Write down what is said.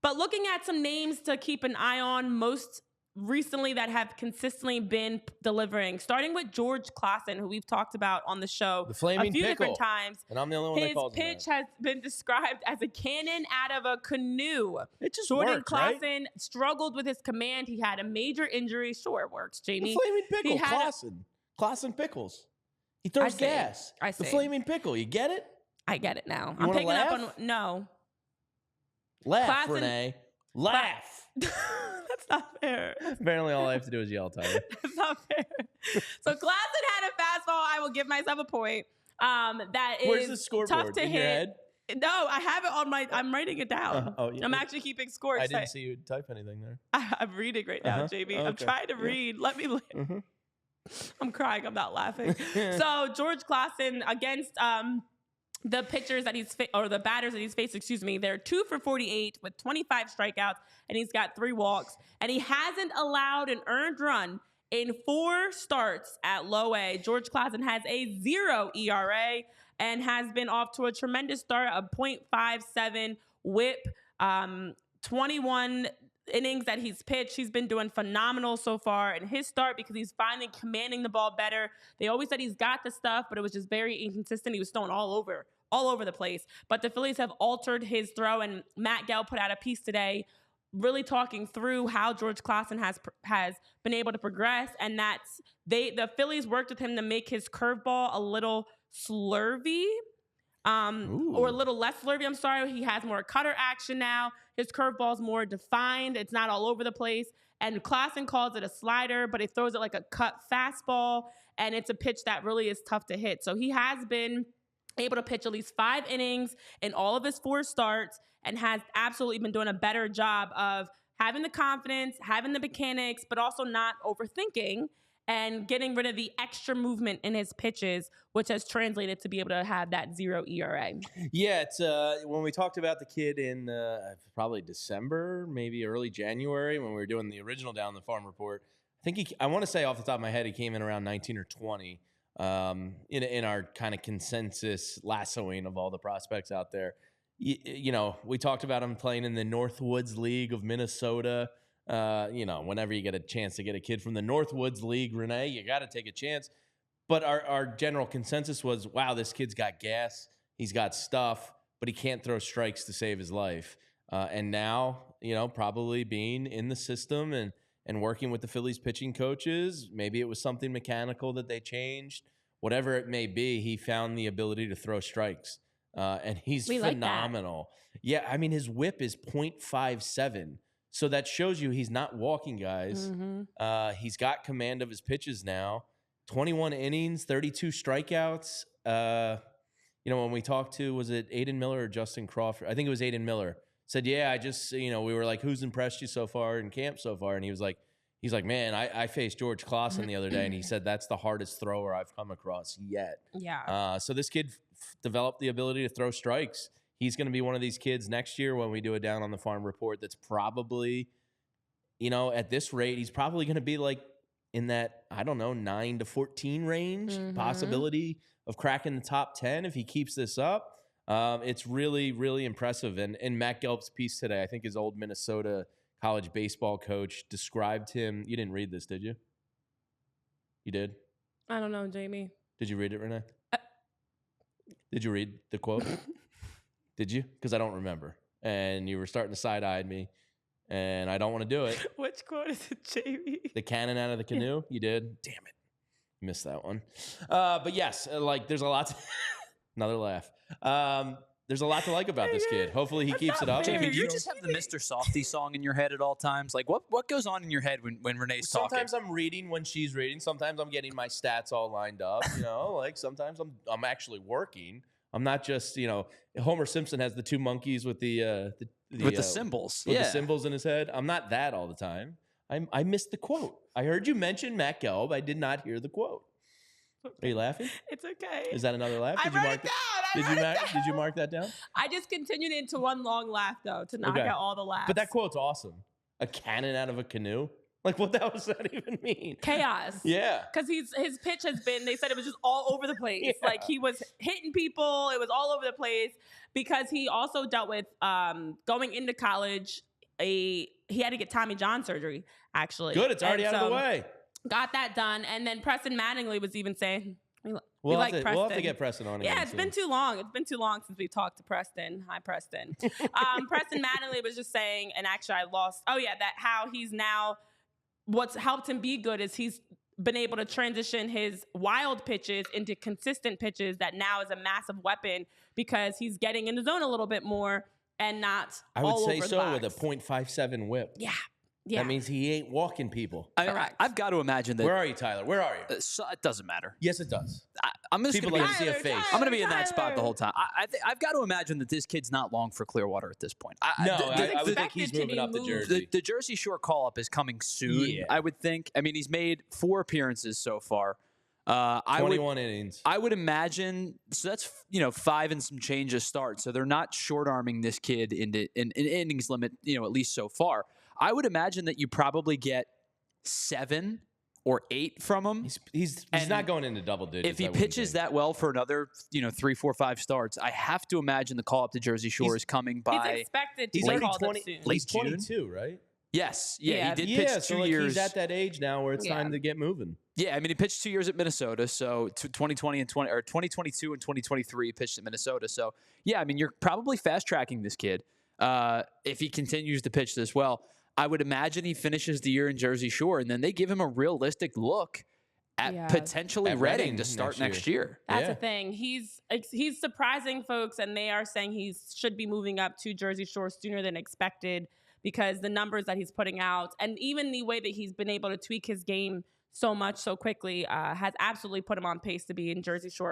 But looking at some names to keep an eye on most recently that have consistently been delivering, starting with George Klassen, who we've talked about on the show the flaming a few pickle. different times. And I'm the only one that calls him that. His pitch has been described as a cannon out of a canoe. It just Jordan works, Klassen right? struggled with his command. He had a major injury. Sure, it works, Jamie. The flaming pickle, Klassen. Klassen pickles. He throws gas. I see. The flaming pickle. You get it? I get it now. You I'm picking laugh? up on no. Laugh, Renee. Laugh. That's not fair. Apparently, all I have to do is yell, Tyler. That's not fair. So Klassen had a fastball. I will give myself a point. That is Where's the scoreboard? tough to in hit. Your head? No, I have it on my. I'm writing it down. Yeah. I'm actually keeping score. I didn't see you type anything there. I'm reading right now, JB. Okay. I'm trying to read. Let me. I'm crying. I'm not laughing. So George Klassen against the pitchers that or the batters that he's faced, excuse me, they're 2 for 48 with 25 strikeouts, and he's got 3 walks, and he hasn't allowed an earned run in 4 starts at low A. George Klassen has a 0 ERA and has been off to a tremendous start, a .57 whip, 21 innings that he's pitched. He's been doing phenomenal so far in his start because he's finally commanding the ball better. They always said he's got the stuff, but it was just very inconsistent. He was throwing all over the place. But the Phillies have altered his throw, and Matt Gell put out a piece today really talking through how George Klassen has been able to progress, and that's the Phillies worked with him to make his curveball a little slurvy. Or a little less slurvy, I'm sorry. He has more cutter action now. His curveball is more defined. It's not all over the place. And Klassen calls it a slider, but he throws it like a cut fastball, and it's a pitch that really is tough to hit. So he has been able to pitch at least 5 innings in all of his 4 starts and has absolutely been doing a better job of having the confidence, having the mechanics, but also not overthinking and getting rid of the extra movement in his pitches, which has translated to be able to have that 0 ERA. Yeah, it's when we talked about the kid in probably December, maybe early January, when we were doing the original Down the Farm report. I want to say off the top of my head, he came in around 19 or 20 in our kind of consensus lassoing of all the prospects out there. You know, we talked about him playing in the Northwoods League of Minnesota. Whenever you get a chance to get a kid from the Northwoods League, Renee, you got to take a chance. But our general consensus was, wow, this kid's got gas. He's got stuff, but he can't throw strikes to save his life. And now, probably being in the system and working with the Phillies pitching coaches, maybe it was something mechanical that they changed. Whatever it may be, he found the ability to throw strikes. And he's phenomenal. Yeah, I mean, his whip is .57. So that shows you he's not walking guys. Mm-hmm. He's got command of his pitches now. 21 innings, 32 strikeouts. When we talked to, was it Aiden Miller or Justin Crawford? I think it was Aiden Miller. Said, yeah, I just, we were like, who's impressed you so far in camp so far? And he's like, man, I faced George Klassen the other day, and he said that's the hardest thrower I've come across yet. Yeah. So this kid developed the ability to throw strikes. He's going to be one of these kids next year when we do a Down on the Farm report that's probably, at this rate, he's probably going to be like in that, 9 to 14 range, possibility of cracking the top 10 if he keeps this up. It's really, really impressive. And in Matt Gelb's piece today, I think his old Minnesota college baseball coach described him. You didn't read this, did you? You did? I don't know, Jamie. Did you read it, Renee? Did you read the quote? Did you? Because I don't remember. And you were starting to side-eye me, and I don't want to do it. Which quote is it, Jamie? The cannon out of the canoe? You did? Damn it. Missed that one. But yes, there's a lot to another laugh. There's a lot to like about this kid. Hopefully he keeps it up. Jamie, do you just have the Mr. Softy song in your head at all times? Like, what goes on in your head when Renee's talking? Sometimes I'm reading when she's reading. Sometimes I'm getting my stats all lined up. Sometimes I'm actually working. I'm not just, Homer Simpson has the 2 monkeys with the symbols. With the symbols in his head. I'm not that all the time. I missed the quote. I heard you mention Matt Gelb. I did not hear the quote. Are you laughing? It's okay. Is that another laugh? I wrote it down. Did you mark that down? I just continued into one long laugh, though, to knock out all the laughs. But that quote's awesome. A cannon out of a canoe? Like, what the hell does that even mean? Chaos. Yeah. Because his pitch has been, they said it was just all over the place. Yeah. Like, he was hitting people. It was all over the place because he also dealt with going into college he had to get Tommy John surgery, actually. Good, it's already And out of the so way. Got that done. And then Preston Mattingly was even saying, We'll like have Preston. to get Preston on again. Yeah, it's been too long. It's been too long since we talked to Preston. Hi, Preston. Preston Mattingly was just saying, and actually I lost, that how he's now, what's helped him be good is he's been able to transition his wild pitches into consistent pitches that now is a massive weapon because he's getting in the zone a little bit more and not I would all say over so the with a box. .57 whip. Yeah. That means he ain't walking people. Correct. I've got to imagine that. Where are you, Tyler? Where are you? So, it doesn't matter. Yes, it does. I'm just People going like to see a face. I'm going to be in that Tyler. spot the whole time. I've got to imagine that this kid's not long for Clearwater at this point. I would think he's expected to moving be up the moved. jersey. The Jersey Shore call-up is coming soon, Yeah. I would think. I mean, he's made 4 appearances so far. 21 innings. I would imagine, so that's 5 and some change of start. So they're not short-arming this kid into an innings limit, at least so far. I would imagine that you probably get 7 or 8 from him. He's not going into double digits. If he pitches that well for another 3, 4, 5 starts, I have to imagine the call up to Jersey Shore is coming by. He's expected to he's be already called 20, up soon. late he's June? 22, right? Yes, he did Yeah, pitch 2 so years. he's at that age now where it's Yeah. time to get moving. Yeah, I mean, he pitched 2 years at Minnesota, so 2020 and 2022 and 2023 he pitched at Minnesota. So yeah, I mean, you're probably fast tracking this kid if he continues to pitch this well. I would imagine he finishes the year in Jersey Shore, and then they give him a realistic look at potentially At Reading Reading to start next next year. That's the thing. He's surprising folks, and they are saying he should be moving up to Jersey Shore sooner than expected because the numbers that he's putting out, and even the way that he's been able to tweak his game so much so quickly, has absolutely put him on pace to be in Jersey Shore